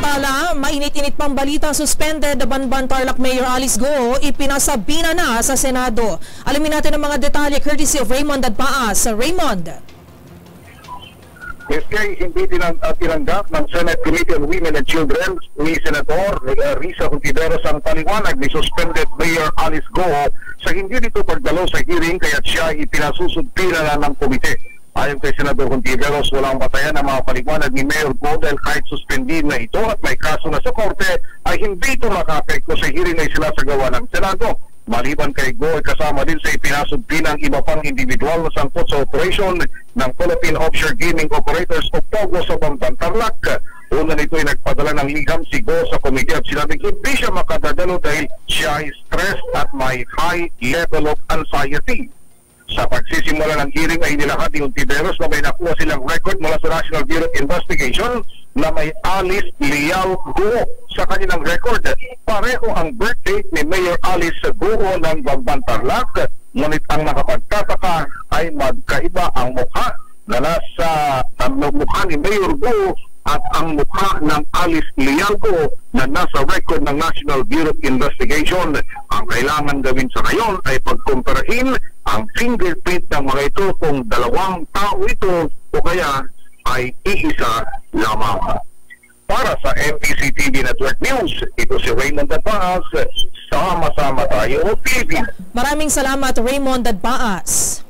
Samantala, mainit-init pang balita, suspended Banban Tarlac Mayor Alice Go ipinasabina na sa Senado. Alamin natin ang mga detalye courtesy of Raymond Adpaas. Raymond. SK hindi tinanggap ng Senate Committee on Women and Children ni Senator Risa Hontiveros ang paliwanag ni suspended Mayor Alice Go sa hindi dito pagdalo sa hearing kaya't siya ipinasusudpina na ng komite. Ayon kay Senador Hontiveros, walang batayan ang mga paliwanag ni Mayor Go dahil kahit suspendin na ito at may kaso na sa korte ay hindi ito maka-apekto sa hearing na sinasagawa ng Senado. Maliban kay Go ay kasama din sa ipinasudpina ng iba pang individual na sangkot sa operation ng Philippine Offshore Gaming Operators o POGO sa Banban Tarlac. Una nito ay nagpadala ng liham si Go sa komite at sinabing hindi siya makadadalo dahil siya ay stressed at may high level of anxiety. Sa pagsisimula ng hearing ay nilahad ni Hontiveros na may nakuha silang record mula sa National Bureau of Investigation na may Alice Leal Go sa kanilang record. Pareho ang birth date ni Mayor Alice Go ng Banban Tarlac, ngunit ang nakapagtataka ay magkaiba ang mukha na nasa mukha ni Mayor Go at ang mukha ng Alice Leal Go na nasa record ng National Bureau of Investigation. Ang kailangan gawin sa ngayon ay pagkumparahin ang fingerprint ng mga ito kung dalawang tao ito o kaya ay iisa lamang. Para sa MPC TV Network News, ito si Raymond Adpaas. Sama-sama tayo, Philippines. Maraming salamat, Raymond Adpaas.